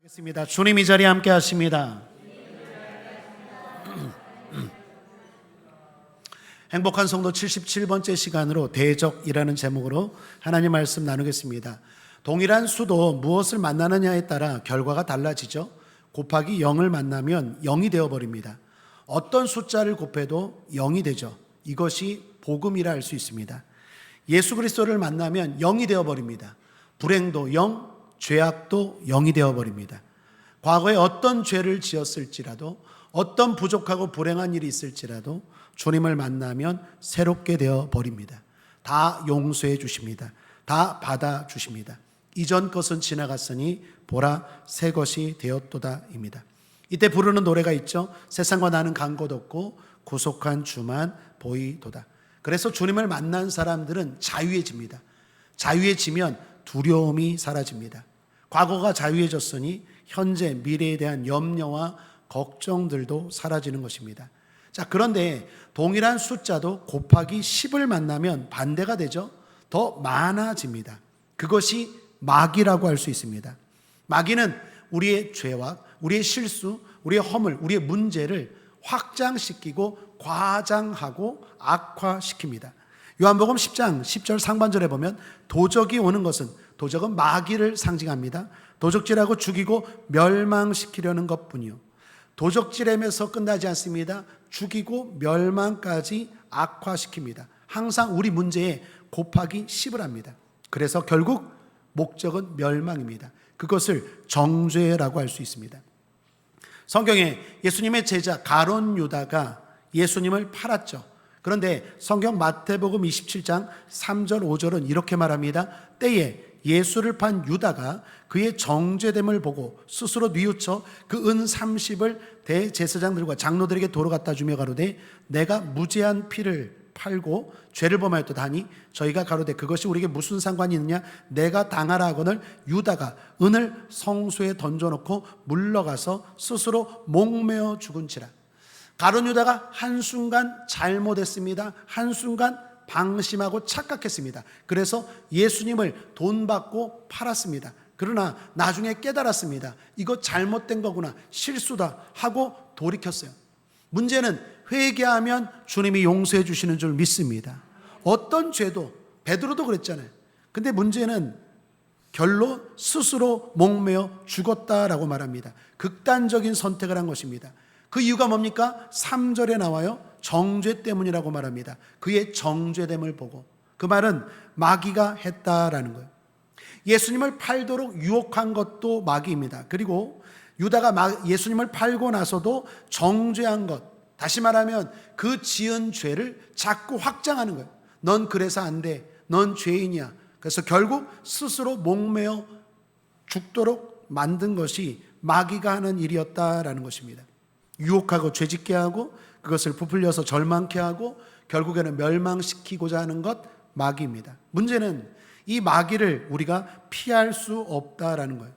하겠습니다. 주님 이 자리에 함께 하십니다. 행복한 성도 77번째 시간으로 대적이라는 제목으로 하나님 말씀 나누겠습니다. 동일한 수도 무엇을 만나느냐에 따라 결과가 달라지죠. 곱하기 0을 만나면 0이 되어버립니다. 어떤 숫자를 곱해도 0이 되죠. 이것이 복음이라 할 수 있습니다. 예수 그리스도를 만나면 0이 되어버립니다. 불행도 0, 죄악도 0이 되어버립니다. 과거에 어떤 죄를 지었을지라도, 어떤 부족하고 불행한 일이 있을지라도 주님을 만나면 새롭게 되어버립니다. 다 용서해 주십니다. 다 받아주십니다. 이전 것은 지나갔으니 보라 새 것이 되었도다입니다. 이때 부르는 노래가 있죠. 세상과 나는 간 곳 없고 구속한 주만 보이도다. 그래서 주님을 만난 사람들은 자유해집니다. 자유해지면 두려움이 사라집니다. 과거가 자유해졌으니 현재 미래에 대한 염려와 걱정들도 사라지는 것입니다. 자, 그런데 동일한 숫자도 곱하기 10을 만나면 반대가 되죠. 더 많아집니다. 그것이 마귀라고 할 수 있습니다. 마귀는 우리의 죄와 우리의 실수, 우리의 허물, 우리의 문제를 확장시키고 과장하고 악화시킵니다. 요한복음 10장 10절 상반절에 보면 도적이 오는 것은, 도적은 마귀를 상징합니다. 도적질하고 죽이고 멸망시키려는 것뿐이요. 도적질하면서 끝나지 않습니다. 죽이고 멸망까지 악화시킵니다. 항상 우리 문제에 곱하기 10을 합니다. 그래서 결국 목적은 멸망입니다. 그것을 정죄라고 할 수 있습니다. 성경에 예수님의 제자 가룟 유다가 예수님을 팔았죠. 그런데 성경 마태복음 27장 3절 5절은 이렇게 말합니다. 때에 예수를 판 유다가 그의 정죄됨을 보고 스스로 뉘우쳐 그 은 30을 대제사장들과 장로들에게 도로 갖다 주며 가로되 내가 무죄한 피를 팔고 죄를 범하였도다 하니 저희가 가로되 그것이 우리에게 무슨 상관이 있느냐. 내가 당하라 하거늘 유다가 은을 성소에 던져놓고 물러가서 스스로 목매어 죽은지라. 가룟 유다가 한순간 잘못했습니다. 한순간 방심하고 착각했습니다. 그래서 예수님을 돈 받고 팔았습니다. 그러나 나중에 깨달았습니다. 이거 잘못된 거구나, 실수다 하고 돌이켰어요. 문제는 회개하면 주님이 용서해 주시는 줄 믿습니다. 어떤 죄도, 베드로도 그랬잖아요. 근데 문제는 결론 스스로 목매어 죽었다라고 말합니다. 극단적인 선택을 한 것입니다. 그 이유가 뭡니까? 3절에 나와요. 정죄 때문이라고 말합니다. 그의 정죄됨을 보고. 그 말은 마귀가 했다라는 거예요. 예수님을 팔도록 유혹한 것도 마귀입니다. 그리고 유다가 예수님을 팔고 나서도 정죄한 것, 다시 말하면 그 지은 죄를 자꾸 확장하는 거예요. 넌 그래서 안 돼. 넌 죄인이야. 그래서 결국 스스로 목매어 죽도록 만든 것이 마귀가 하는 일이었다라는 것입니다. 유혹하고 죄짓게 하고 그것을 부풀려서 절망케 하고 결국에는 멸망시키고자 하는 것, 마귀입니다. 문제는 이 마귀를 우리가 피할 수 없다라는 거예요.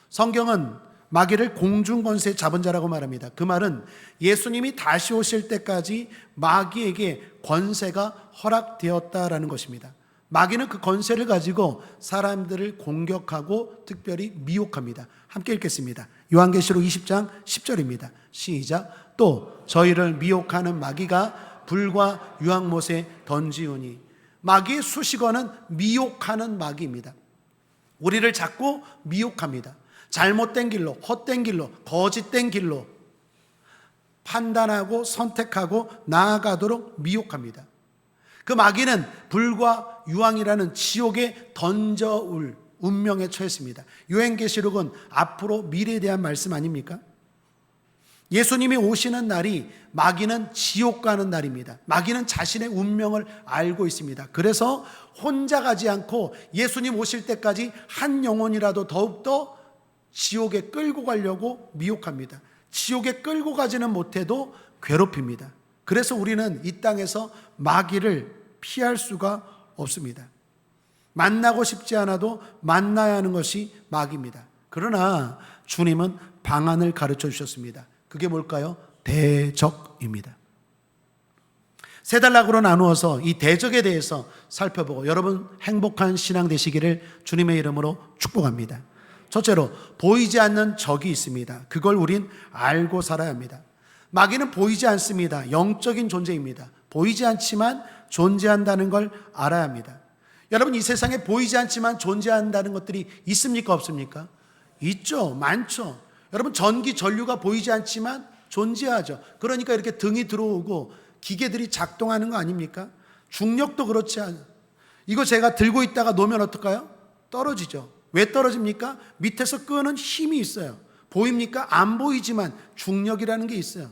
성경은 마귀를 공중권세 잡은 자라고 말합니다. 그 말은 예수님이 다시 오실 때까지 마귀에게 권세가 허락되었다라는 것입니다. 마귀는 그 권세를 가지고 사람들을 공격하고 특별히 미혹합니다. 함께 읽겠습니다. 요한계시록 20장 10절입니다. 시작. 또 저희를 미혹하는 마귀가 불과 유황못에 던지우니. 마귀의 수식어는 미혹하는 마귀입니다. 우리를 자꾸 미혹합니다. 잘못된 길로, 헛된 길로, 거짓된 길로 판단하고 선택하고 나아가도록 미혹합니다. 그 마귀는 불과 유황이라는 지옥에 던져올 운명에 처했습니다. 요한계시록은 앞으로 미래에 대한 말씀 아닙니까? 예수님이 오시는 날이 마귀는 지옥 가는 날입니다. 마귀는 자신의 운명을 알고 있습니다. 그래서 혼자 가지 않고 예수님 오실 때까지 한 영혼이라도 더욱더 지옥에 끌고 가려고 미혹합니다. 지옥에 끌고 가지는 못해도 괴롭힙니다. 그래서 우리는 이 땅에서 마귀를 피할 수가 없습니다. 만나고 싶지 않아도 만나야 하는 것이 마귀입니다. 그러나 주님은 방안을 가르쳐 주셨습니다. 그게 뭘까요? 대적입니다. 세 단락으로 나누어서 이 대적에 대해서 살펴보고 여러분 행복한 신앙 되시기를 주님의 이름으로 축복합니다. 첫째로 보이지 않는 적이 있습니다. 그걸 우린 알고 살아야 합니다. 마귀는 보이지 않습니다. 영적인 존재입니다. 보이지 않지만 존재한다는 걸 알아야 합니다. 여러분, 이 세상에 보이지 않지만 존재한다는 것들이 있습니까, 없습니까? 있죠. 많죠. 여러분, 전기, 전류가 보이지 않지만 존재하죠. 그러니까 이렇게 등이 들어오고 기계들이 작동하는 거 아닙니까? 중력도 그렇지 않아요. 이거 제가 들고 있다가 놓으면 어떨까요? 떨어지죠. 왜 떨어집니까? 밑에서 끄는 힘이 있어요. 보입니까? 안 보이지만 중력이라는 게 있어요.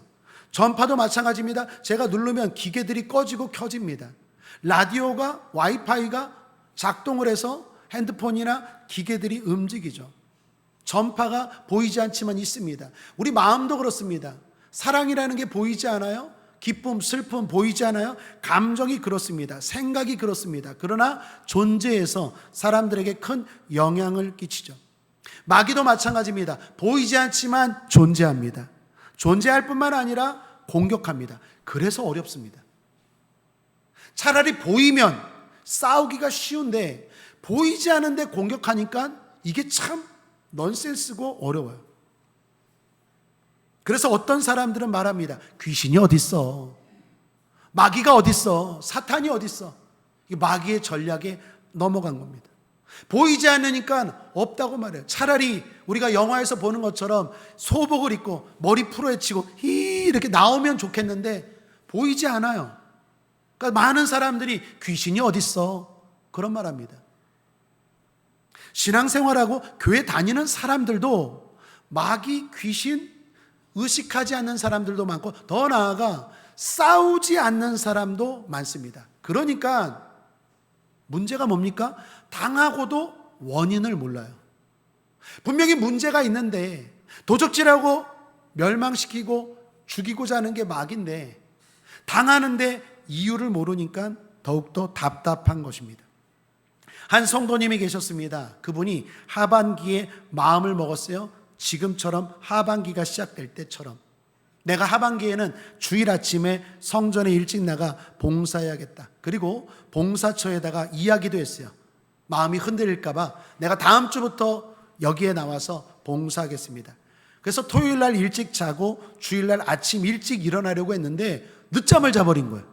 전파도 마찬가지입니다. 제가 누르면 기계들이 꺼지고 켜집니다. 라디오가, 와이파이가 작동을 해서 핸드폰이나 기계들이 움직이죠. 전파가 보이지 않지만 있습니다. 우리 마음도 그렇습니다. 사랑이라는 게 보이지 않아요? 기쁨, 슬픔 보이지 않아요? 감정이 그렇습니다. 생각이 그렇습니다. 그러나 존재해서 사람들에게 큰 영향을 끼치죠. 마귀도 마찬가지입니다. 보이지 않지만 존재합니다. 존재할 뿐만 아니라 공격합니다. 그래서 어렵습니다. 차라리 보이면 싸우기가 쉬운데 보이지 않은데 공격하니까 이게 참 넌센스고 어려워요. 그래서 어떤 사람들은 말합니다. 귀신이 어딨어? 마귀가 어딨어? 사탄이 어딨어? 이게 마귀의 전략에 넘어간 겁니다. 보이지 않으니까 없다고 말해요. 차라리 우리가 영화에서 보는 것처럼 소복을 입고 머리 풀어헤치고 이렇게 나오면 좋겠는데 보이지 않아요. 그러니까 많은 사람들이 귀신이 어딨어? 그런 말 합니다. 신앙생활하고 교회 다니는 사람들도 마귀, 귀신 의식하지 않는 사람들도 많고 더 나아가 싸우지 않는 사람도 많습니다. 그러니까 문제가 뭡니까? 당하고도 원인을 몰라요. 분명히 문제가 있는데 도적질하고 멸망시키고 죽이고자 하는 게 마귀인데 당하는데 이유를 모르니까 더욱더 답답한 것입니다. 한 성도님이 계셨습니다. 그분이 하반기에 마음을 먹었어요. 지금처럼 하반기가 시작될 때처럼 내가 하반기에는 주일 아침에 성전에 일찍 나가 봉사해야겠다. 그리고 봉사처에다가 이야기도 했어요. 마음이 흔들릴까 봐 내가 다음 주부터 여기에 나와서 봉사하겠습니다. 그래서 토요일 날 일찍 자고 주일 날 아침 일찍 일어나려고 했는데 늦잠을 자버린 거예요.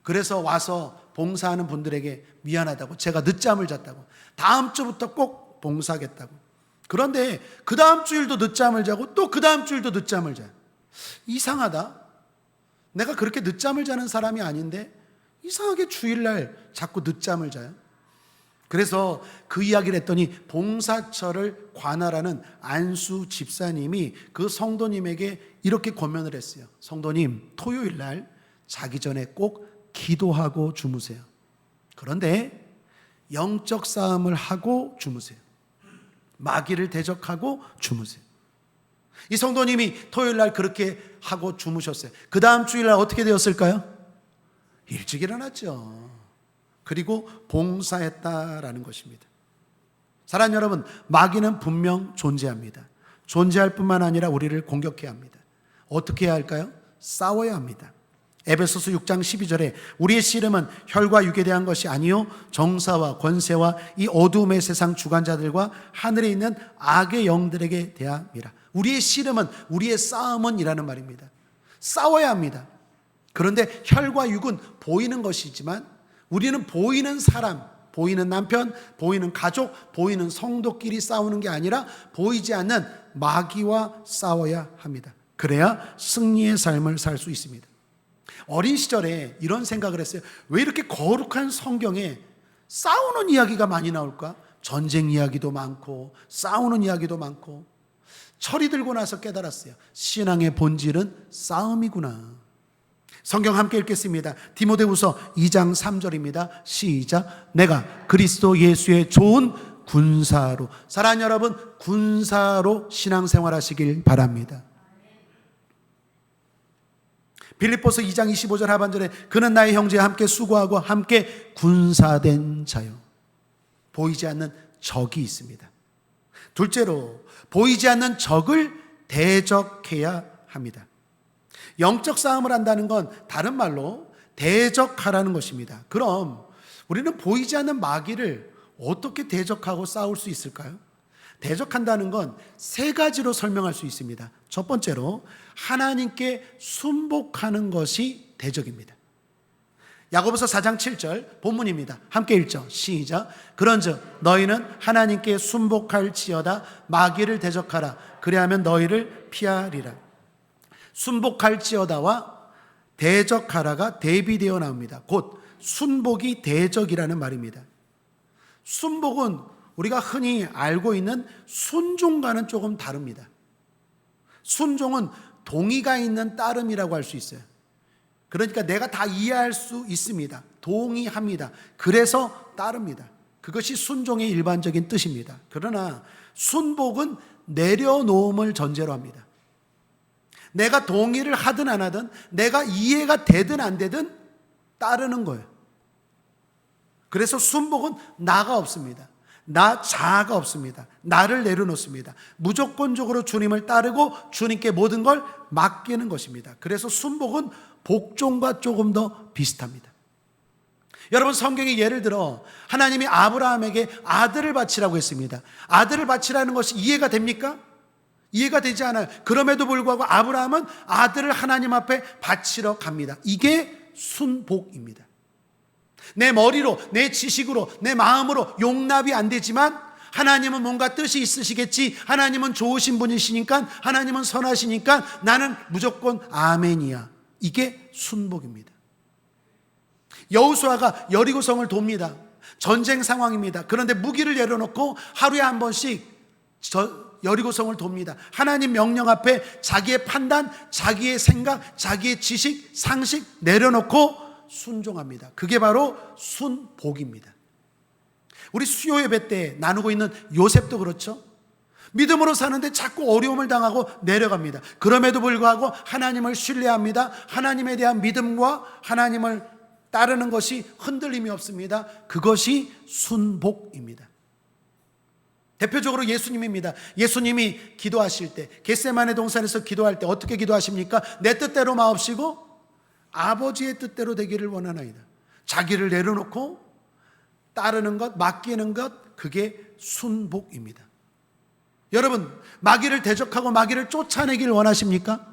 그래서 와서 봉사하는 분들에게 미안하다고, 제가 늦잠을 잤다고, 다음 주부터 꼭 봉사하겠다고. 그런데 그 다음 주일도 늦잠을 자고 또 그 다음 주일도 늦잠을 자요. 이상하다. 내가 그렇게 늦잠을 자는 사람이 아닌데 이상하게 주일날 자꾸 늦잠을 자요. 그래서 그 이야기를 했더니 봉사처를 관할하는 안수 집사님이 그 성도님에게 이렇게 권면을 했어요. 성도님, 토요일날 자기 전에 꼭 기도하고 주무세요. 그런데 영적 싸움을 하고 주무세요. 마귀를 대적하고 주무세요. 이 성도님이 토요일날 그렇게 하고 주무셨어요. 그 다음 주일날 어떻게 되었을까요? 일찍 일어났죠. 그리고 봉사했다라는 것입니다. 사랑하는 여러분, 마귀는 분명 존재합니다. 존재할 뿐만 아니라 우리를 공격해야 합니다. 어떻게 해야 할까요? 싸워야 합니다. 에베소서 6장 12절에 우리의 씨름은 혈과 육에 대한 것이 아니요 정사와 권세와 이 어두움의 세상 주관자들과 하늘에 있는 악의 영들에게 대함이라. 우리의 씨름은, 우리의 싸움은 이라는 말입니다. 싸워야 합니다. 그런데 혈과 육은 보이는 것이지만 우리는 보이는 사람, 보이는 남편, 보이는 가족, 보이는 성도끼리 싸우는 게 아니라 보이지 않는 마귀와 싸워야 합니다. 그래야 승리의 삶을 살 수 있습니다. 어린 시절에 이런 생각을 했어요. 왜 이렇게 거룩한 성경에 싸우는 이야기가 많이 나올까? 전쟁 이야기도 많고 싸우는 이야기도 많고. 철이 들고 나서 깨달았어요. 신앙의 본질은 싸움이구나. 성경 함께 읽겠습니다. 디모데후서 2장 3절입니다. 시작. 내가 그리스도 예수의 좋은 군사로. 사랑하는 여러분, 군사로 신앙생활 하시길 바랍니다. 빌립보서 2장 25절 하반절에 그는 나의 형제와 함께 수고하고 함께 군사된 자요. 보이지 않는 적이 있습니다. 둘째로 보이지 않는 적을 대적해야 합니다. 영적 싸움을 한다는 건 다른 말로 대적하라는 것입니다. 그럼 우리는 보이지 않는 마귀를 어떻게 대적하고 싸울 수 있을까요? 대적한다는 건 세 가지로 설명할 수 있습니다. 첫 번째로 하나님께 순복하는 것이 대적입니다. 야고보서 4장 7절 본문입니다. 함께 읽죠. 시작. 그런즉 너희는 하나님께 순복할지어다 마귀를 대적하라. 그리하면 너희를 피하리라. 순복할지어다와 대적하라가 대비되어 나옵니다. 곧 순복이 대적이라는 말입니다. 순복은 우리가 흔히 알고 있는 순종과는 조금 다릅니다. 순종은 동의가 있는 따름이라고 할 수 있어요. 그러니까 내가 다 이해할 수 있습니다. 동의합니다. 그래서 따릅니다. 그것이 순종의 일반적인 뜻입니다. 그러나 순복은 내려놓음을 전제로 합니다. 내가 동의를 하든 안 하든, 내가 이해가 되든 안 되든 따르는 거예요. 그래서 순복은 나가 없습니다. 나 자아가 없습니다. 나를 내려놓습니다. 무조건적으로 주님을 따르고 주님께 모든 걸 맡기는 것입니다. 그래서 순복은 복종과 조금 더 비슷합니다. 여러분, 성경에 예를 들어 하나님이 아브라함에게 아들을 바치라고 했습니다. 아들을 바치라는 것이 이해가 됩니까? 이해가 되지 않아요. 그럼에도 불구하고 아브라함은 아들을 하나님 앞에 바치러 갑니다. 이게 순복입니다. 내 머리로, 내 지식으로, 내 마음으로 용납이 안 되지만 하나님은 뭔가 뜻이 있으시겠지, 하나님은 좋으신 분이시니까, 하나님은 선하시니까 나는 무조건 아멘이야. 이게 순복입니다. 여호수아가 여리고성을 돕니다. 전쟁 상황입니다. 그런데 무기를 내려놓고 하루에 한 번씩 여리고성을 돕니다. 하나님 명령 앞에 자기의 판단, 자기의 생각, 자기의 지식, 상식 내려놓고 순종합니다. 그게 바로 순복입니다. 우리 수요 예배 때 나누고 있는 요셉도 그렇죠. 믿음으로 사는데 자꾸 어려움을 당하고 내려갑니다. 그럼에도 불구하고 하나님을 신뢰합니다. 하나님에 대한 믿음과 하나님을 따르는 것이 흔들림이 없습니다. 그것이 순복입니다. 대표적으로 예수님입니다. 예수님이 기도하실 때, 겟세마네 동산에서 기도할 때 어떻게 기도하십니까? 내 뜻대로 마옵시고 아버지의 뜻대로 되기를 원하나이다. 자기를 내려놓고 따르는 것, 맡기는 것, 그게 순복입니다. 여러분, 마귀를 대적하고 마귀를 쫓아내기를 원하십니까?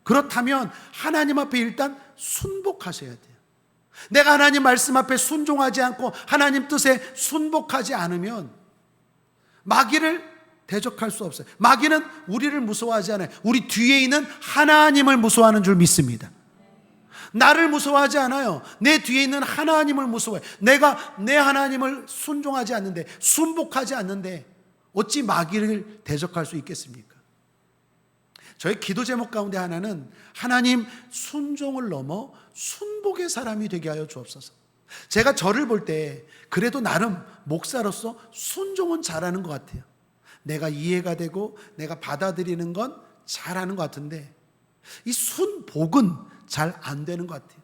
그렇다면 하나님 앞에 일단 순복하셔야 돼요. 내가 하나님 말씀 앞에 순종하지 않고 하나님 뜻에 순복하지 않으면 마귀를 대적할 수 없어요. 마귀는 우리를 무서워하지 않아요. 우리 뒤에 있는 하나님을 무서워하는 줄 믿습니다. 나를 무서워하지 않아요. 내 뒤에 있는 하나님을 무서워해. 내가 내 하나님을 순종하지 않는데, 순복하지 않는데 어찌 마귀를 대적할 수 있겠습니까? 저의 기도 제목 가운데 하나는 하나님, 순종을 넘어 순복의 사람이 되게 하여 주옵소서. 제가 저를 볼 때 그래도 나름 목사로서 순종은 잘하는 것 같아요. 내가 이해가 되고 내가 받아들이는 건 잘하는 것 같은데 이 순복은 잘 안 되는 것 같아요.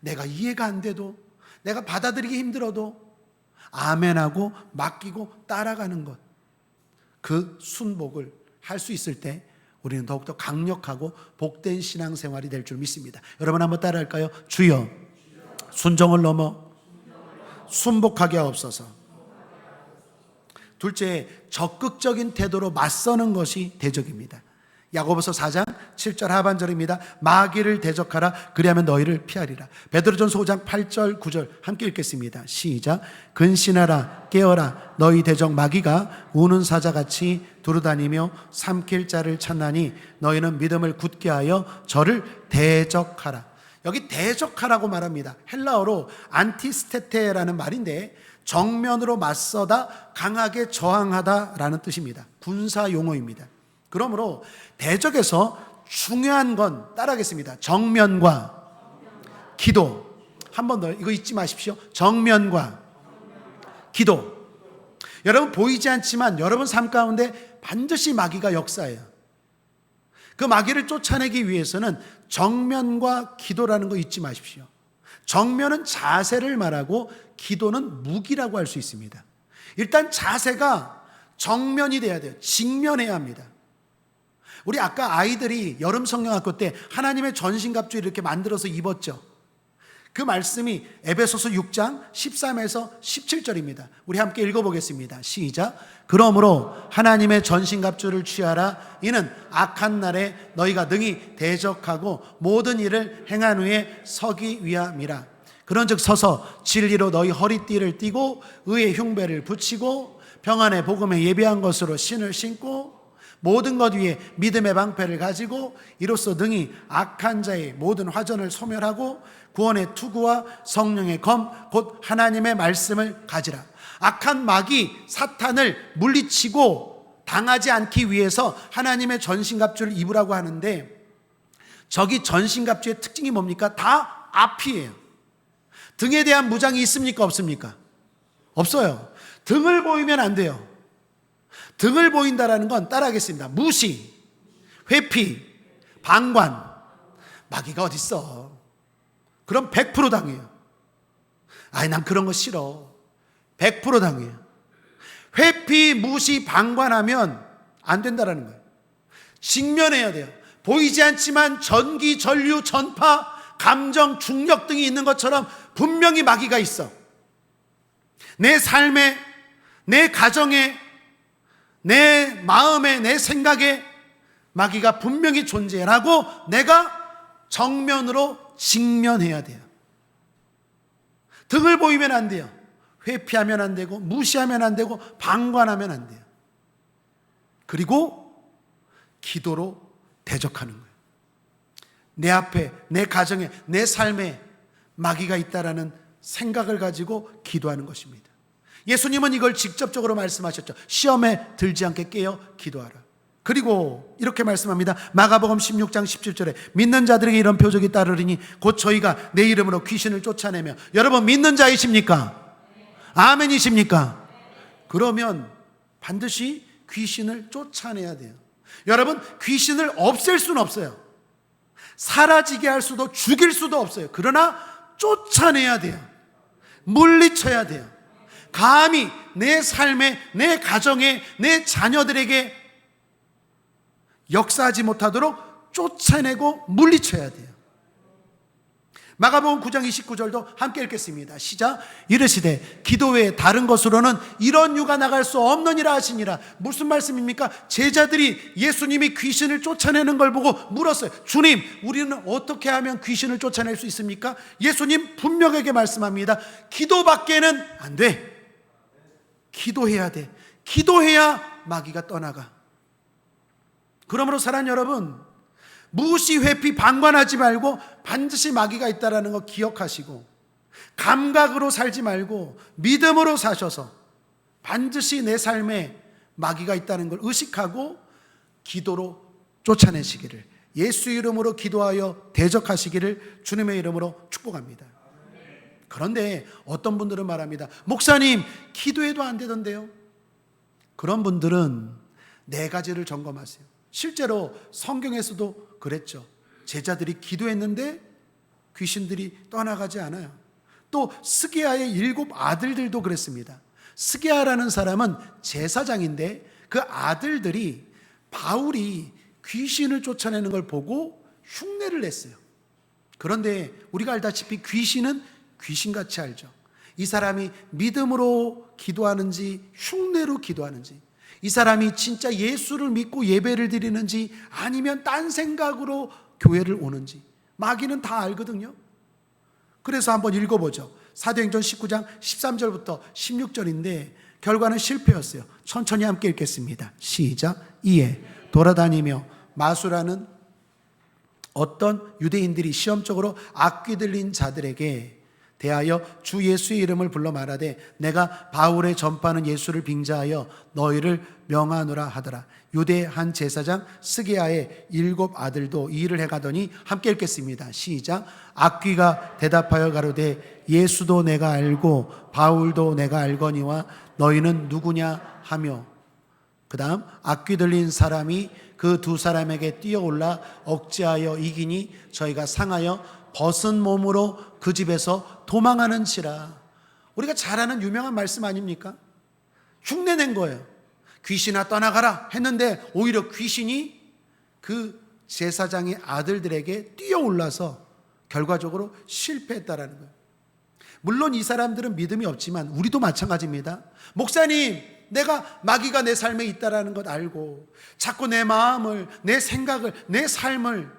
내가 이해가 안 돼도, 내가 받아들이기 힘들어도 아멘하고 맡기고 따라가는 것, 그 순복을 할 수 있을 때 우리는 더욱더 강력하고 복된 신앙생활이 될 줄 믿습니다. 여러분 한번 따라할까요? 주여, 순종을 넘어 순복하게 하옵소서. 둘째, 적극적인 태도로 맞서는 것이 대적입니다. 야고보서 4장 7절 하반절입니다. 마귀를 대적하라. 그리하면 너희를 피하리라. 베드로전서 5장 8절 9절 함께 읽겠습니다. 시작. 근신하라, 깨어라. 너희 대적 마귀가 우는 사자같이 두루다니며 삼킬 자를 찾나니 너희는 믿음을 굳게 하여 저를 대적하라. 여기 대적하라고 말합니다. 헬라어로 안티스테테라는 말인데 정면으로 맞서다, 강하게 저항하다라는 뜻입니다. 군사 용어입니다. 그러므로 대적에서 중요한 건 따라하겠습니다. 정면과 기도. 한 번 더 이거 잊지 마십시오. 정면과 기도. 여러분, 보이지 않지만 여러분 삶 가운데 반드시 마귀가 역사해요. 그 마귀를 쫓아내기 위해서는 정면과 기도라는 거 잊지 마십시오. 정면은 자세를 말하고 기도는 무기라고 할 수 있습니다. 일단 자세가 정면이 돼야 돼요. 직면해야 합니다. 우리 아까 아이들이 여름 성경학교 때 하나님의 전신갑주를 이렇게 만들어서 입었죠. 그 말씀이 에베소서 6장 13에서 17절입니다. 우리 함께 읽어보겠습니다. 시작. 그러므로 하나님의 전신갑주를 취하라. 이는 악한 날에 너희가 능히 대적하고 모든 일을 행한 후에 서기 위함이라. 그런즉 서서 진리로 너희 허리띠를 띠고 의의 흉배를 붙이고 평안의 복음에 예비한 것으로 신을 신고 모든 것 위에 믿음의 방패를 가지고 이로써 능히 악한 자의 모든 화전을 소멸하고 구원의 투구와 성령의 검 곧 하나님의 말씀을 가지라. 악한 마귀 사탄을 물리치고 당하지 않기 위해서 하나님의 전신갑주를 입으라고 하는데, 저기 전신갑주의 특징이 뭡니까? 다 앞이에요. 등에 대한 무장이 있습니까? 없습니까? 없어요. 등을 보이면 안 돼요. 등을 보인다라는 건 따라하겠습니다. 무시, 회피, 방관. 마귀가 어딨어? 그럼 100% 당해요. 아니, 난 그런 거 싫어. 100% 당해요. 회피, 무시, 방관하면 안 된다라는 거예요. 직면해야 돼요. 보이지 않지만 전기, 전류, 전파, 감정, 중력 등이 있는 것처럼 분명히 마귀가 있어. 내 삶에, 내 가정에, 내 마음에, 내 생각에 마귀가 분명히 존재하고 내가 정면으로 직면해야 돼요. 등을 보이면 안 돼요. 회피하면 안 되고 무시하면 안 되고 방관하면 안 돼요. 그리고 기도로 대적하는 거예요. 내 앞에, 내 가정에, 내 삶에 마귀가 있다라는 생각을 가지고 기도하는 것입니다. 예수님은 이걸 직접적으로 말씀하셨죠. 시험에 들지 않게 깨어 기도하라. 그리고 이렇게 말씀합니다. 마가복음 16장 17절에 믿는 자들에게 이런 표적이 따르리니 곧 저희가 내 이름으로 귀신을 쫓아내며. 여러분 믿는 자이십니까? 아멘이십니까? 그러면 반드시 귀신을 쫓아내야 돼요. 여러분, 귀신을 없앨 수는 없어요. 사라지게 할 수도 죽일 수도 없어요. 그러나 쫓아내야 돼요. 물리쳐야 돼요. 감히 내 삶에, 내 가정에, 내 자녀들에게 역사하지 못하도록 쫓아내고 물리쳐야 돼요. 마가복음 9장 29절도 함께 읽겠습니다. 시작. 이르시되 기도 외에 다른 것으로는 이런 유가 나갈 수 없느니라 하시니라. 무슨 말씀입니까? 제자들이 예수님이 귀신을 쫓아내는 걸 보고 물었어요. 주님, 우리는 어떻게 하면 귀신을 쫓아낼 수 있습니까? 예수님 분명하게 말씀합니다. 기도밖에는 안 돼. 기도해야 돼. 기도해야 마귀가 떠나가. 그러므로 사랑하는 여러분, 무시, 회피, 방관하지 말고 반드시 마귀가 있다는 거 기억하시고, 감각으로 살지 말고 믿음으로 사셔서 반드시 내 삶에 마귀가 있다는 걸 의식하고 기도로 쫓아내시기를, 예수 이름으로 기도하여 대적하시기를 주님의 이름으로 축복합니다. 그런데 어떤 분들은 말합니다. 목사님, 기도해도 안 되던데요? 그런 분들은 네 가지를 점검하세요. 실제로 성경에서도 그랬죠. 제자들이 기도했는데 귀신들이 떠나가지 않아요. 또 스게아의 7 아들들도 그랬습니다. 스게아라는 사람은 제사장인데 그 아들들이 바울이 귀신을 쫓아내는 걸 보고 흉내를 냈어요. 그런데 우리가 알다시피 귀신은 귀신같이 알죠. 이 사람이 믿음으로 기도하는지 흉내로 기도하는지, 이 사람이 진짜 예수를 믿고 예배를 드리는지 아니면 딴 생각으로 교회를 오는지 마귀는 다 알거든요. 그래서 한번 읽어보죠. 사도행전 19장 13절부터 16절인데 결과는 실패였어요. 천천히 함께 읽겠습니다. 시작. 이에 돌아다니며 마수라는 어떤 유대인들이 시험적으로 악귀 들린 자들에게 대하여 주 예수의 이름을 불러 말하되 내가 바울의 전파하는 예수를 빙자하여 너희를 명하노라 하더라. 유대 한 제사장 스게아의 7 아들도 이 일을 해가더니 함께 읽겠습니다. 시작. 악귀가 대답하여 가로되 예수도 내가 알고 바울도 내가 알거니와 너희는 누구냐 하며, 그 다음 악귀 들린 사람이 그 2 사람에게 뛰어올라 억제하여 이기니 저희가 상하여 벗은 몸으로 그 집에서 도망하는지라. 우리가 잘 아는 유명한 말씀 아닙니까? 흉내낸 거예요. 귀신아 떠나가라 했는데 오히려 귀신이 그 제사장의 아들들에게 뛰어올라서 결과적으로 실패했다라는 거예요. 물론 이 사람들은 믿음이 없지만 우리도 마찬가지입니다. 목사님, 내가 마귀가 내 삶에 있다라는 것 알고 자꾸 내 마음을, 내 생각을, 내 삶을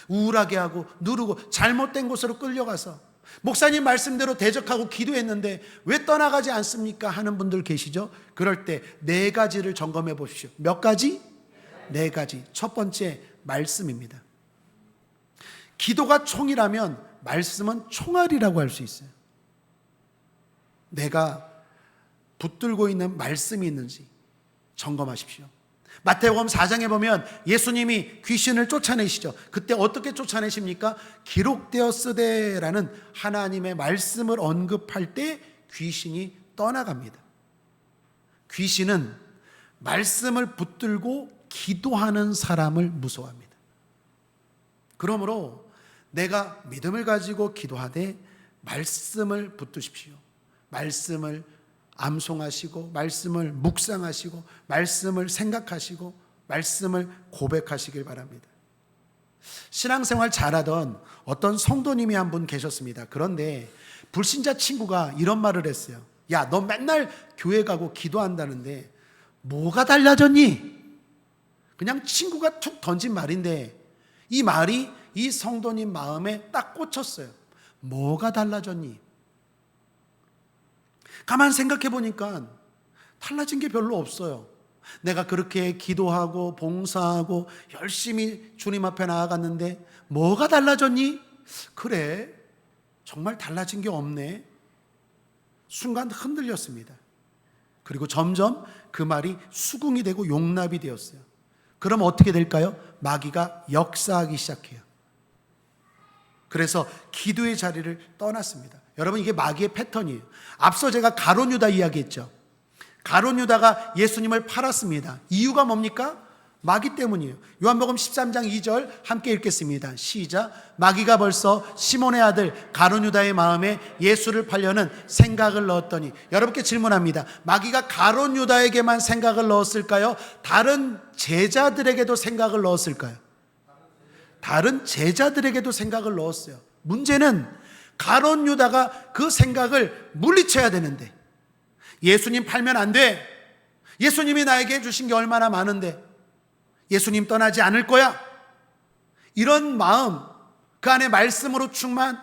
우울하게 하고 누르고 잘못된 곳으로 끌려가서 목사님 말씀대로 대적하고 기도했는데 왜 떠나가지 않습니까? 하는 분들 계시죠? 그럴 때 4가지를 점검해 보십시오. 몇 가지? 4가지. 첫 번째, 말씀입니다. 기도가 총이라면 말씀은 총알이라고 할 수 있어요. 내가 붙들고 있는 말씀이 있는지 점검하십시오. 마태복음 4장에 보면 예수님이 귀신을 쫓아내시죠. 그때 어떻게 쫓아내십니까? 기록되었으되라는 하나님의 말씀을 언급할 때 귀신이 떠나갑니다. 귀신은 말씀을 붙들고 기도하는 사람을 무서워합니다. 그러므로 내가 믿음을 가지고 기도하되 말씀을 붙드십시오. 말씀을 암송하시고 말씀을 묵상하시고 말씀을 생각하시고 말씀을 고백하시길 바랍니다. 신앙생활 잘하던 어떤 성도님이 한 분 계셨습니다. 그런데 불신자 친구가 이런 말을 했어요. 야, 너 맨날 교회 가고 기도한다는데 뭐가 달라졌니? 그냥 친구가 툭 던진 말인데 이 말이 이 성도님 마음에 딱 꽂혔어요. 뭐가 달라졌니? 가만 생각해 보니까 달라진 게 별로 없어요. 내가 그렇게 기도하고 봉사하고 열심히 주님 앞에 나아갔는데 뭐가 달라졌니? 그래, 정말 달라진 게 없네. 순간 흔들렸습니다. 그리고 점점 그 말이 수긍이 되고 용납이 되었어요. 그럼 어떻게 될까요? 마귀가 역사하기 시작해요. 그래서 기도의 자리를 떠났습니다. 여러분, 이게 마귀의 패턴이에요. 앞서 제가 가룟 유다 이야기했죠. 가룟 유다가 예수님을 팔았습니다. 이유가 뭡니까? 마귀 때문이에요. 요한복음 13장 2절 함께 읽겠습니다. 시작. 마귀가 벌써 시몬의 아들 가룟 유다의 마음에 예수를 팔려는 생각을 넣었더니. 여러분께 질문합니다. 마귀가 가룟 유다에게만 생각을 넣었을까요? 다른 제자들에게도 생각을 넣었을까요? 다른 제자들에게도 생각을 넣었어요. 문제는 가룟 유다가 그 생각을 물리쳐야 되는데, 예수님 팔면 안 돼. 예수님이 나에게 해주신 게 얼마나 많은데 예수님 떠나지 않을 거야. 이런 마음, 그 안에 말씀으로 충만,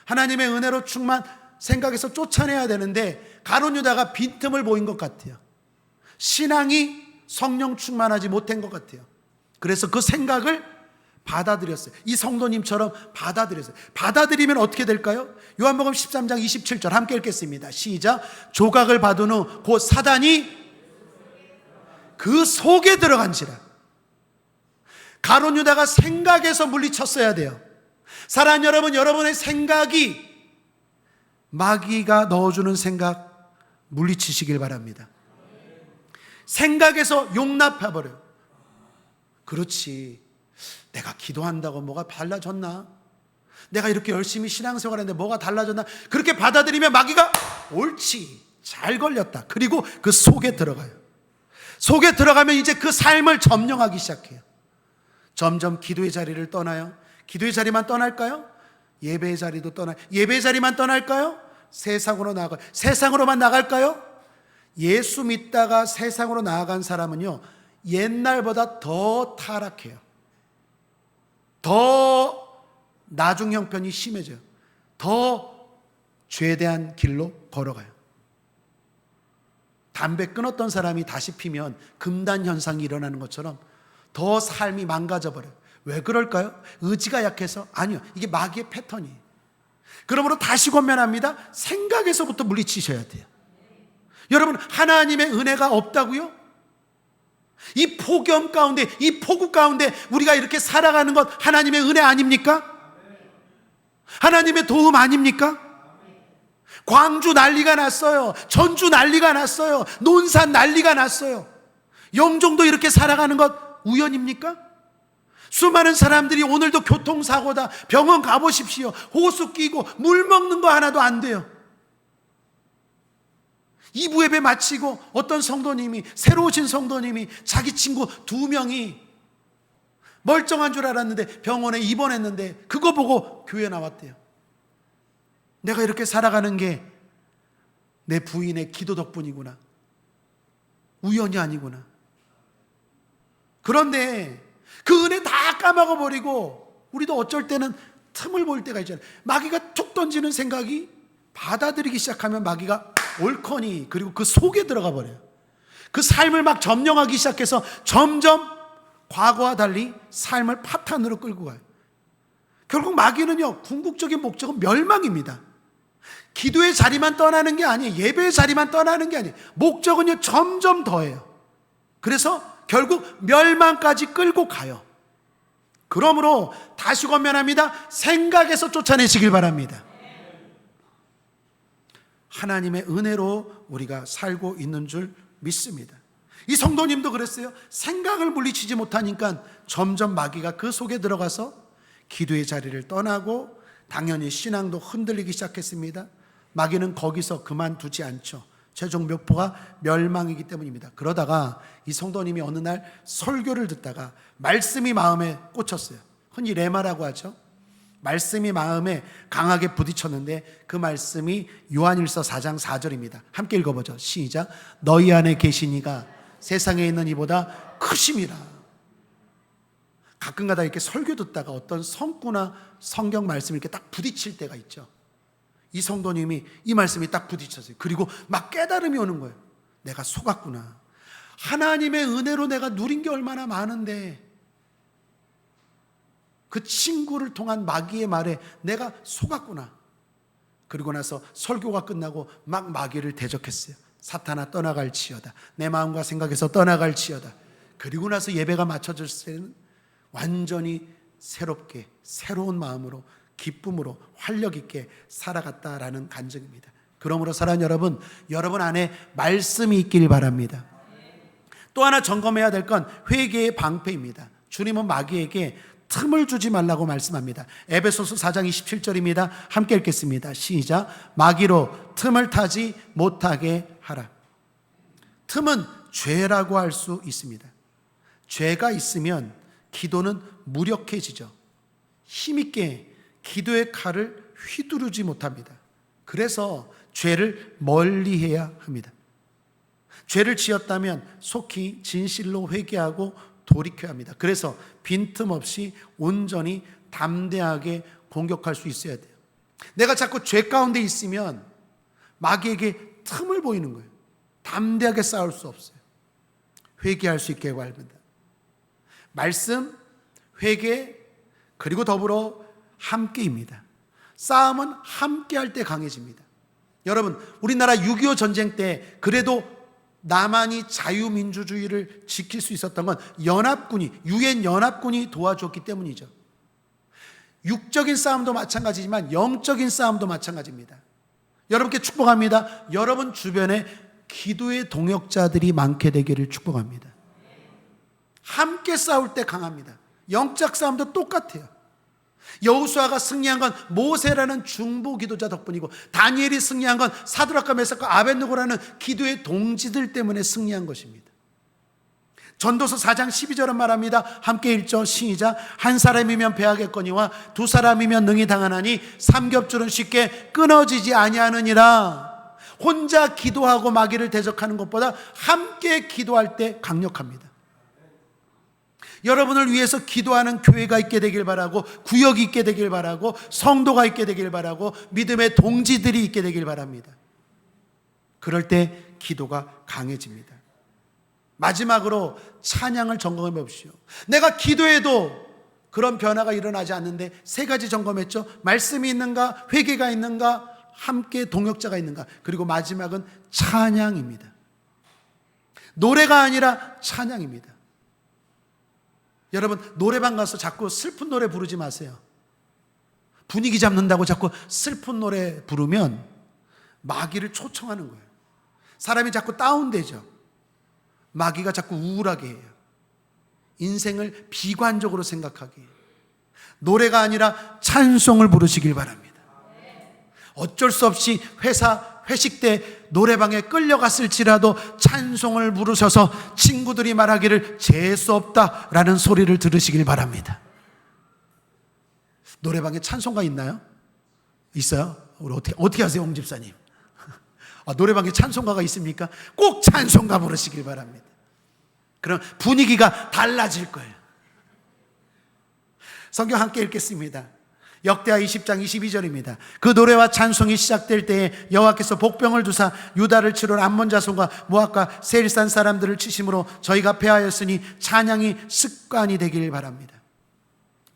하나님의 은혜로 충만 생각에서 쫓아내야 되는데 가룟 유다가 빈틈을 보인 것 같아요. 신앙이 성령 충만하지 못한 것 같아요. 그래서 그 생각을 받아들였어요. 이 성도님처럼 받아들였어요. 받아들이면 어떻게 될까요? 요한복음 13장 27절 함께 읽겠습니다. 시작. 조각을 받은 후 곧 사단이 그 속에 들어간지라. 가룟 유다가 생각에서 물리쳤어야 돼요. 사랑하는 여러분, 여러분의 생각이 마귀가 넣어주는 생각 물리치시길 바랍니다. 생각에서 용납해버려요. 그렇지, 내가 기도한다고 뭐가 달라졌나? 내가 이렇게 열심히 신앙생활했는데 뭐가 달라졌나? 그렇게 받아들이면 마귀가 옳지, 잘 걸렸다. 그리고 그 속에 들어가요. 속에 들어가면 이제 그 삶을 점령하기 시작해요. 점점 기도의 자리를 떠나요. 기도의 자리만 떠날까요? 예배의 자리도 떠나요. 예배의 자리만 떠날까요? 세상으로 나아가요. 세상으로만 나갈까요? 예수 믿다가 세상으로 나아간 사람은요, 옛날보다 더 타락해요. 더 나중 형편이 심해져요. 더 죄대한 길로 걸어가요. 담배 끊었던 사람이 다시 피면 금단 현상이 일어나는 것처럼 더 삶이 망가져버려요. 왜 그럴까요? 의지가 약해서? 아니요, 이게 마귀의 패턴이에요. 그러므로 다시 권면합니다. 생각에서부터 물리치셔야 돼요. 여러분, 하나님의 은혜가 없다고요? 이 폭염 가운데, 이 폭우 가운데 우리가 이렇게 살아가는 것 하나님의 은혜 아닙니까? 하나님의 도움 아닙니까? 광주 난리가 났어요. 전주 난리가 났어요. 논산 난리가 났어요. 영종도 이렇게 살아가는 것 우연입니까? 수많은 사람들이 오늘도 교통사고다, 병원 가보십시오. 호수 끼고 물 먹는 거 하나도 안 돼요. 2부 예배 마치고 어떤 성도님이, 새로 오신 성도님이 자기 친구 2명이 멀쩡한 줄 알았는데 병원에 입원했는데 그거 보고 교회 나왔대요. 내가 이렇게 살아가는 게 내 부인의 기도 덕분이구나. 우연이 아니구나. 그런데 그 은혜 다 까먹어버리고 우리도 어쩔 때는 틈을 볼 때가 있잖아요. 마귀가 툭 던지는 생각이 받아들이기 시작하면 마귀가 옳거니 그리고 그 속에 들어가 버려요. 그 삶을 막 점령하기 시작해서 점점 과거와 달리 삶을 파탄으로 끌고 가요. 결국 마귀는요, 궁극적인 목적은 멸망입니다. 기도의 자리만 떠나는 게 아니에요. 예배의 자리만 떠나는 게 아니에요. 목적은요, 점점 더해요. 그래서 결국 멸망까지 끌고 가요. 그러므로 다시 권면합니다. 생각에서 쫓아내시길 바랍니다. 하나님의 은혜로 우리가 살고 있는 줄 믿습니다. 이 성도님도 그랬어요. 생각을 물리치지 못하니까 점점 마귀가 그 속에 들어가서 기도의 자리를 떠나고 당연히 신앙도 흔들리기 시작했습니다. 마귀는 거기서 그만두지 않죠. 최종 묘포가 멸망이기 때문입니다. 그러다가 이 성도님이 어느 날 설교를 듣다가 말씀이 마음에 꽂혔어요. 흔히 레마라고 하죠. 말씀이 마음에 강하게 부딪혔는데 그 말씀이 요한일서 4장 4절입니다. 함께 읽어보죠. 시작. 너희 안에 계시니가 세상에 있는 이보다 크심이라. 가끔가다 이렇게 설교 듣다가 어떤 성구나 성경 말씀이 이렇게 딱 부딪힐 때가 있죠. 이 성도님이 이 말씀이 딱 부딪혔어요. 그리고 막 깨달음이 오는 거예요. 내가 속았구나. 하나님의 은혜로 내가 누린 게 얼마나 많은데 그 친구를 통한 마귀의 말에 내가 속았구나. 그리고 나서 설교가 끝나고 막 마귀를 대적했어요. 사탄아 떠나갈지어다. 내 마음과 생각에서 떠나갈지어다. 그리고 나서 예배가 마쳐졌을 때는 완전히 새롭게 새로운 마음으로 기쁨으로 활력 있게 살아갔다라는 간증입니다. 그러므로 사랑하는 여러분, 여러분 안에 말씀이 있길 바랍니다. 또 하나 점검해야 될 건 회개의 방패입니다. 주님은 마귀에게 틈을 주지 말라고 말씀합니다. 에베소서 4장 27절입니다. 함께 읽겠습니다. 시작. 마귀로 틈을 타지 못하게 하라. 틈은 죄라고 할 수 있습니다. 죄가 있으면 기도는 무력해지죠. 힘있게 기도의 칼을 휘두르지 못합니다. 그래서 죄를 멀리해야 합니다. 죄를 지었다면 속히 진실로 회개하고 돌이켜야 합니다. 그래서 빈틈없이 온전히 담대하게 공격할 수 있어야 돼요. 내가 자꾸 죄 가운데 있으면 마귀에게 틈을 보이는 거예요. 담대하게 싸울 수 없어요. 회개할 수 있게 바랍니다. 말씀, 회개, 그리고 더불어 함께입니다. 싸움은 함께할 때 강해집니다. 여러분, 우리나라 6.25 전쟁 때 그래도 남한이 자유민주주의를 지킬 수 있었던 건 연합군이, 유엔 연합군이 도와줬기 때문이죠. 육적인 싸움도 마찬가지지만 영적인 싸움도 마찬가지입니다. 여러분께 축복합니다. 여러분 주변에 기도의 동역자들이 많게 되기를 축복합니다. 함께 싸울 때 강합니다. 영적 싸움도 똑같아요. 여호수아가 승리한 건 모세라는 중보 기도자 덕분이고, 다니엘이 승리한 건 사드락과 메삭과 아벳느고라는 기도의 동지들 때문에 승리한 것입니다. 전도서 4장 12절은 말합니다. 함께 읽죠. 시작. 한 사람이면 배하겠거니와 두 사람이면 능히 당하나니 삼겹줄은 쉽게 끊어지지 아니하느니라. 혼자 기도하고 마귀를 대적하는 것보다 함께 기도할 때 강력합니다. 여러분을 위해서 기도하는 교회가 있게 되길 바라고, 구역이 있게 되길 바라고, 성도가 있게 되길 바라고, 믿음의 동지들이 있게 되길 바랍니다. 그럴 때 기도가 강해집니다. 마지막으로 찬양을 점검해 보십시오. 내가 기도해도 그런 변화가 일어나지 않는데 세 가지 점검했죠. 말씀이 있는가, 회개가 있는가, 함께 동역자가 있는가, 그리고 마지막은 찬양입니다. 노래가 아니라 찬양입니다. 여러분, 노래방 가서 자꾸 슬픈 노래 부르지 마세요. 분위기 잡는다고 자꾸 슬픈 노래 부르면 마귀를 초청하는 거예요. 사람이 자꾸 다운되죠. 마귀가 자꾸 우울하게 해요. 인생을 비관적으로 생각하게 해요. 노래가 아니라 찬송을 부르시길 바랍니다. 어쩔 수 없이 회식 때 노래방에 끌려갔을지라도 찬송을 부르셔서 친구들이 말하기를 재수 없다라는 소리를 들으시길 바랍니다. 노래방에 찬송가 있나요? 있어요? 우리 어떻게 하세요, 홍 집사님? 노래방에 찬송가가 있습니까? 꼭 찬송가 부르시길 바랍니다. 그럼 분위기가 달라질 거예요. 성경 함께 읽겠습니다. 역대하 20장 22절입니다. 그 노래와 찬송이 시작될 때에 여호와께서 복병을 두사 유다를 치러 암몬 자손과 모압과 세일산 사람들을 치심으로 저희가 패하였으니 찬양이 습관이 되길 바랍니다.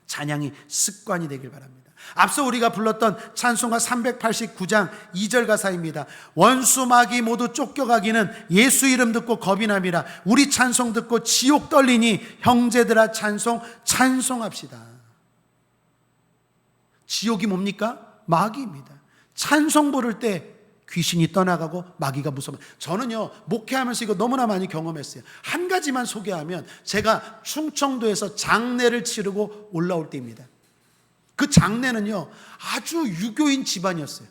찬양이 습관이 되길 바랍니다. 앞서 우리가 불렀던 찬송가 389장 2절 가사입니다. 원수 마귀 모두 쫓겨가기는 예수 이름 듣고 겁이 남이라. 우리 찬송 듣고 지옥 떨리니 형제들아 찬송합시다. 지옥이 뭡니까? 마귀입니다. 찬송 부를 때 귀신이 떠나가고 마귀가 무서워. 저는요, 목회하면서 이거 너무나 많이 경험했어요. 한 가지만 소개하면, 제가 충청도에서 장례를 치르고 올라올 때입니다. 그 장례는요, 아주 유교인 집안이었어요.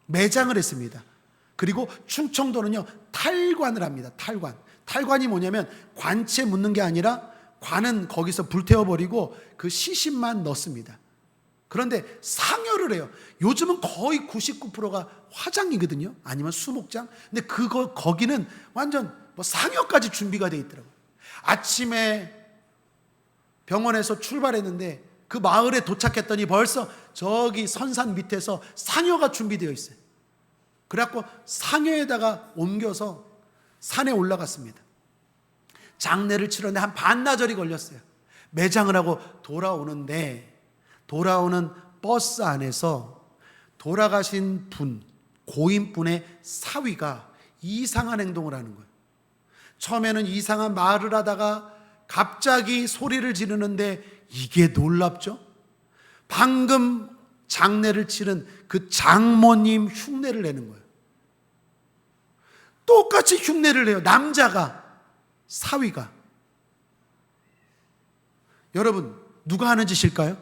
매장을 했습니다. 그리고 충청도는요, 탈관을 합니다. 탈관이 뭐냐면 관채 묻는 게 아니라 관은 거기서 불태워버리고 그 시신만 넣습니다. 그런데 상여를 해요. 요즘은 거의 99%가 화장이거든요. 아니면 수목장. 근데 거기는 완전 상여까지 준비가 되어 있더라고요. 아침에 병원에서 출발했는데 그 마을에 도착했더니 벌써 저기 선산 밑에서 상여가 준비되어 있어요. 그래갖고 상여에다가 옮겨서 산에 올라갔습니다. 장례를 치렀는데 한 반나절이 걸렸어요. 매장을 하고 돌아오는 버스 안에서 돌아가신 분, 고인분의 사위가 이상한 행동을 하는 거예요. 처음에는 이상한 말을 하다가 갑자기 소리를 지르는데 이게 놀랍죠? 방금 장례를 치른 그 장모님 흉내를 내는 거예요. 똑같이 흉내를 내요. 남자가, 사위가. 여러분, 누가 하는 짓일까요?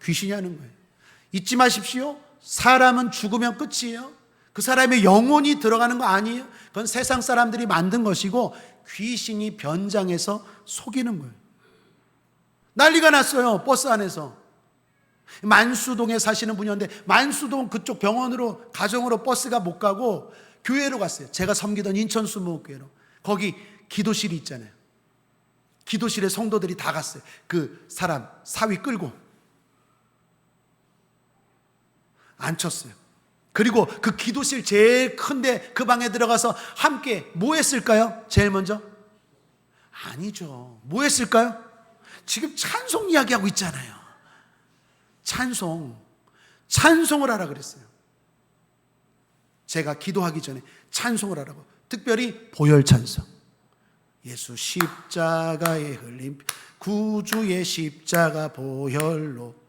귀신이 하는 거예요. 잊지 마십시오. 사람은 죽으면 끝이에요. 그 사람의 영혼이 들어가는 거 아니에요. 그건 세상 사람들이 만든 것이고 귀신이 변장해서 속이는 거예요. 난리가 났어요. 버스 안에서. 만수동에 사시는 분이었는데 만수동 그쪽 병원으로, 가정으로 버스가 못 가고 교회로 갔어요. 제가 섬기던 인천 수목교회로. 거기 기도실이 있잖아요. 기도실에 성도들이 다 갔어요. 그 사람 사위 끌고 앉혔어요. 그리고 그 기도실 제일 큰데 그 방에 들어가서 함께 뭐 했을까요? 제일 먼저? 아니죠. 뭐 했을까요? 지금 찬송 이야기하고 있잖아요. 찬송을 하라 그랬어요. 제가 기도하기 전에 찬송을 하라고. 특별히 보혈 찬송. 예수 십자가에 흘린 구주의 십자가 보혈로.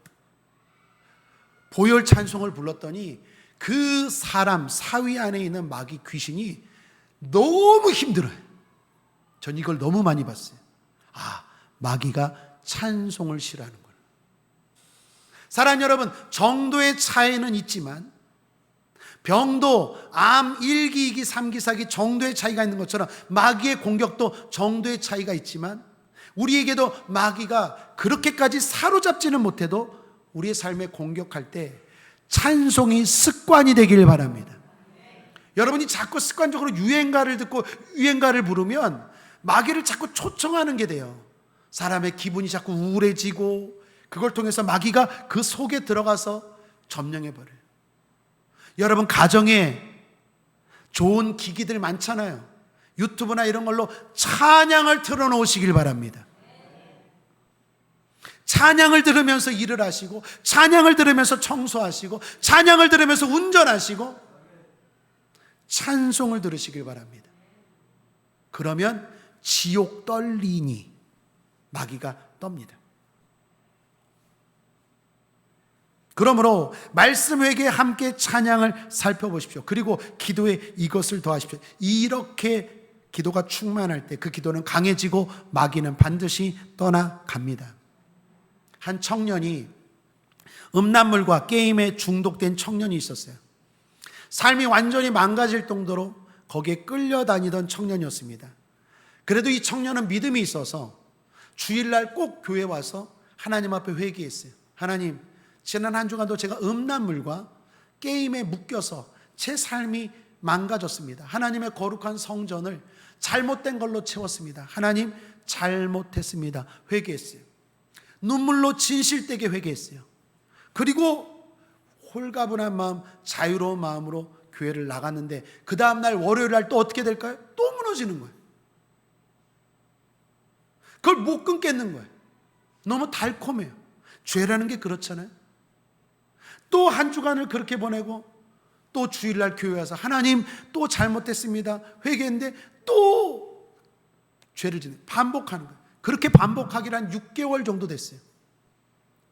보혈 찬송을 불렀더니 그 사람 사위 안에 있는 마귀 귀신이 너무 힘들어요. 전 이걸 너무 많이 봤어요. 마귀가 찬송을 싫어하는 거예요. 사랑하는 여러분, 정도의 차이는 있지만 병도 암 1기, 2기, 3기, 4기 정도의 차이가 있는 것처럼 마귀의 공격도 정도의 차이가 있지만 우리에게도 마귀가 그렇게까지 사로잡지는 못해도 우리의 삶에 공격할 때 찬송이 습관이 되길 바랍니다. 여러분이 자꾸 습관적으로 유행가를 듣고 유행가를 부르면 마귀를 자꾸 초청하는 게 돼요. 사람의 기분이 자꾸 우울해지고 그걸 통해서 마귀가 그 속에 들어가서 점령해버려요. 여러분, 가정에 좋은 기기들 많잖아요. 유튜브나 이런 걸로 찬양을 틀어놓으시길 바랍니다. 찬양을 들으면서 일을 하시고, 찬양을 들으면서 청소하시고, 찬양을 들으면서 운전하시고, 찬송을 들으시길 바랍니다. 그러면 지옥 떨리니 마귀가 떱니다. 그러므로 말씀 회개에 함께 찬양을 살펴보십시오. 그리고 기도에 이것을 더하십시오. 이렇게 기도가 충만할 때 그 기도는 강해지고 마귀는 반드시 떠나갑니다. 한 청년이 음란물과 게임에 중독된 청년이 있었어요. 삶이 완전히 망가질 정도로 거기에 끌려다니던 청년이었습니다. 그래도 이 청년은 믿음이 있어서 주일날 꼭 교회 와서 하나님 앞에 회개했어요. 하나님, 지난 한 주간도 제가 음란물과 게임에 묶여서 제 삶이 망가졌습니다. 하나님의 거룩한 성전을 잘못된 걸로 채웠습니다. 하나님, 잘못했습니다. 회개했어요. 눈물로 진실되게 회개했어요. 그리고 홀가분한 마음, 자유로운 마음으로 교회를 나갔는데 그 다음날 월요일 날 또 어떻게 될까요? 또 무너지는 거예요. 그걸 못 끊겠는 거예요. 너무 달콤해요. 죄라는 게 그렇잖아요. 또 한 주간을 그렇게 보내고 또 주일날 교회 와서 하나님 또 잘못했습니다. 회개했는데 또 죄를 짓는, 반복하는 거예요. 그렇게 반복하기로 한 6개월 정도 됐어요.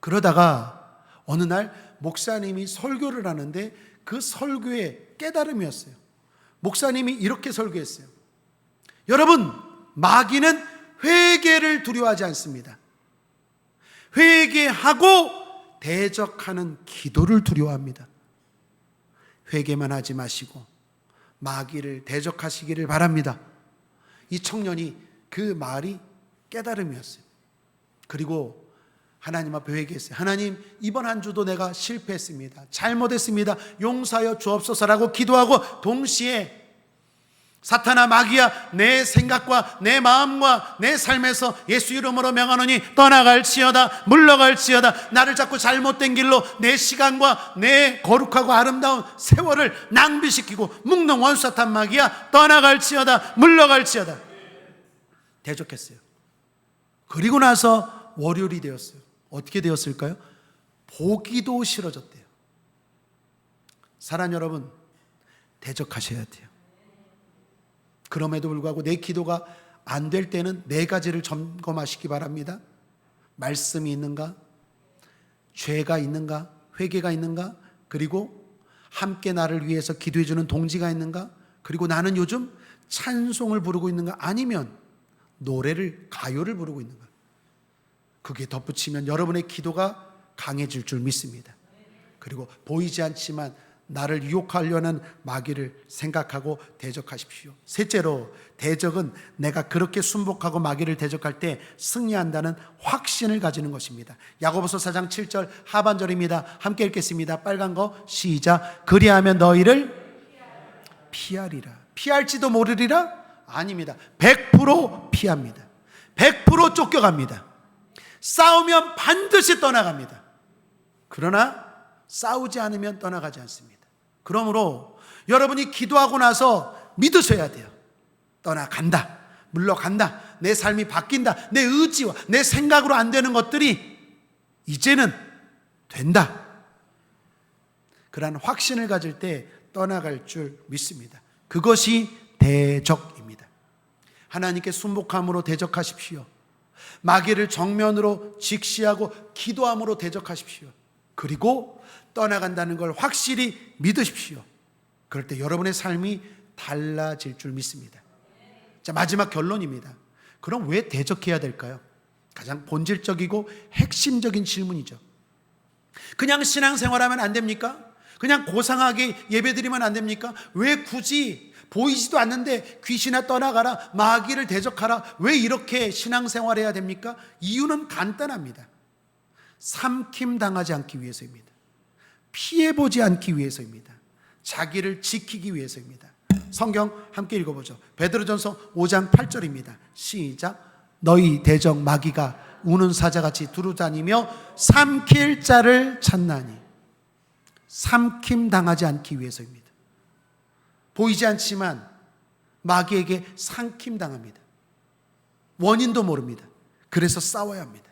그러다가 어느 날 목사님이 설교를 하는데 그 설교의 깨달음이었어요. 목사님이 이렇게 설교했어요. 여러분, 마귀는 회개를 두려워하지 않습니다. 회개하고 대적하는 기도를 두려워합니다. 회개만 하지 마시고 마귀를 대적하시기를 바랍니다. 이 청년이 그 말이 깨달음이었어요. 그리고 하나님 앞에 회개했어요. 하나님, 이번 한 주도 내가 실패했습니다. 잘못했습니다. 용서하여 주옵소서라고 기도하고 동시에 사탄아, 마귀야, 내 생각과 내 마음과 내 삶에서 예수 이름으로 명하노니 떠나갈지어다, 물러갈지어다. 나를 자꾸 잘못된 길로 내 시간과 내 거룩하고 아름다운 세월을 낭비시키고 묵는 원수 사탄 마귀야, 떠나갈지어다, 물러갈지어다. 대적했어요. 그리고 나서 월요일이 되었어요. 어떻게 되었을까요? 보기도 싫어졌대요. 사랑 여러분, 대적하셔야 돼요. 그럼에도 불구하고 내 기도가 안 될 때는 네 가지를 점검하시기 바랍니다. 말씀이 있는가? 죄가 있는가? 회개가 있는가? 그리고 함께 나를 위해서 기도해 주는 동지가 있는가? 그리고 나는 요즘 찬송을 부르고 있는가? 아니면 노래를, 가요를 부르고 있는가? 그게 덧붙이면 여러분의 기도가 강해질 줄 믿습니다. 그리고 보이지 않지만 나를 유혹하려는 마귀를 생각하고 대적하십시오. 셋째로, 대적은 내가 그렇게 순복하고 마귀를 대적할 때 승리한다는 확신을 가지는 것입니다. 야고보서 4장 7절 하반절입니다. 함께 읽겠습니다. 빨간 거 시작. 그리하면 너희를 피하리라. 피할지도 모르리라? 아닙니다. 100% 피합니다. 100% 쫓겨갑니다. 싸우면 반드시 떠나갑니다. 그러나 싸우지 않으면 떠나가지 않습니다. 그러므로 여러분이 기도하고 나서 믿으셔야 돼요. 떠나간다, 물러간다, 내 삶이 바뀐다, 내 의지와 내 생각으로 안 되는 것들이 이제는 된다. 그러한 확신을 가질 때 떠나갈 줄 믿습니다. 그것이 대적입니다. 하나님께 순복함으로 대적하십시오. 마귀를 정면으로 직시하고 기도함으로 대적하십시오. 그리고 떠나간다는 걸 확실히 믿으십시오. 그럴 때 여러분의 삶이 달라질 줄 믿습니다. 자, 마지막 결론입니다. 그럼 왜 대적해야 될까요? 가장 본질적이고 핵심적인 질문이죠. 그냥 신앙생활하면 안 됩니까? 그냥 고상하게 예배드리면 안 됩니까? 왜 굳이 보이지도 않는데 귀신아 떠나가라, 마귀를 대적하라, 왜 이렇게 신앙생활해야 됩니까? 이유는 간단합니다. 삼킴당하지 않기 위해서입니다. 피해보지 않기 위해서입니다. 자기를 지키기 위해서입니다. 성경 함께 읽어보죠. 베드로전서 5장 8절입니다. 시작. 너희 대적 마귀가 우는 사자같이 두루다니며 삼킬 자를 찾나니. 삼킴당하지 않기 위해서입니다. 보이지 않지만 마귀에게 삼킴당합니다. 원인도 모릅니다. 그래서 싸워야 합니다.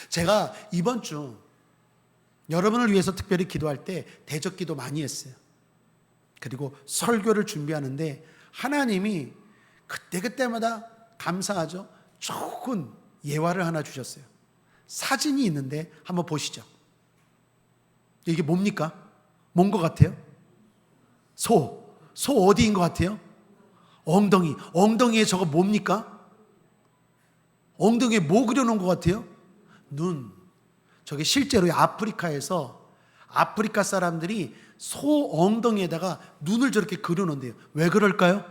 제가 이번 주 여러분을 위해서 특별히 기도할 때 대적 기도 많이 했어요. 그리고 설교를 준비하는데 하나님이 그때그때마다 감사하죠. 좋은 예화를 하나 주셨어요. 사진이 있는데 한번 보시죠. 이게 뭡니까? 뭔 것 같아요? 소 어디인 것 같아요? 엉덩이에 저거 뭡니까? 엉덩이에 뭐 그려놓은 것 같아요? 눈. 저게 실제로 아프리카에서 아프리카 사람들이 소 엉덩이에다가 눈을 저렇게 그려놓는데요. 왜 그럴까요?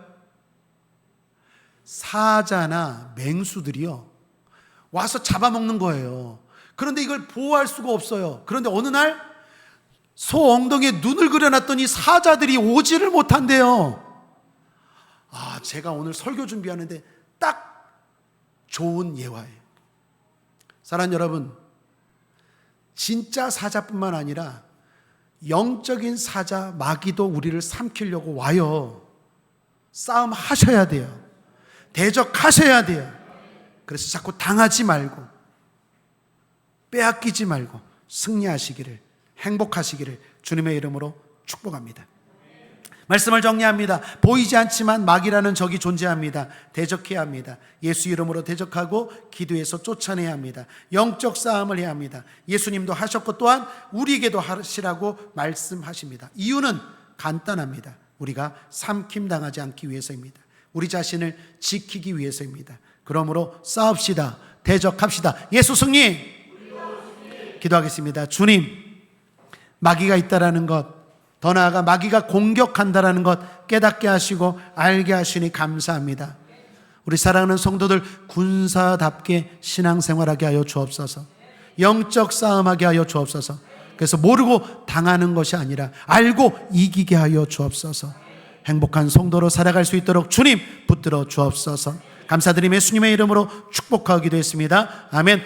사자나 맹수들이요, 와서 잡아먹는 거예요. 그런데 이걸 보호할 수가 없어요. 그런데 어느 날 소 엉덩이에 눈을 그려놨더니 사자들이 오지를 못한대요. 제가 오늘 설교 준비하는데 딱 좋은 예화예요. 사랑하는 여러분, 진짜 사자뿐만 아니라 영적인 사자 마귀도 우리를 삼키려고 와요. 싸움 하셔야 돼요. 대적하셔야 돼요. 그래서 자꾸 당하지 말고, 빼앗기지 말고 승리하시기를, 행복하시기를 주님의 이름으로 축복합니다. 말씀을 정리합니다. 보이지 않지만 마귀라는 적이 존재합니다. 대적해야 합니다. 예수 이름으로 대적하고 기도해서 쫓아내야 합니다. 영적 싸움을 해야 합니다. 예수님도 하셨고 또한 우리에게도 하시라고 말씀하십니다. 이유는 간단합니다. 우리가 삼킴당하지 않기 위해서입니다. 우리 자신을 지키기 위해서입니다. 그러므로 싸웁시다. 대적합시다. 예수 승리! 기도하겠습니다. 주님, 마귀가 있다라는 것, 더 나아가 마귀가 공격한다라는 것 깨닫게 하시고 알게 하시니 감사합니다. 우리 사랑하는 성도들 군사답게 신앙생활하게 하여 주옵소서. 영적 싸움하게 하여 주옵소서. 그래서 모르고 당하는 것이 아니라 알고 이기게 하여 주옵소서. 행복한 성도로 살아갈 수 있도록 주님 붙들어 주옵소서. 감사드리며 예수님의 이름으로 축복하기도 했습니다. 아멘.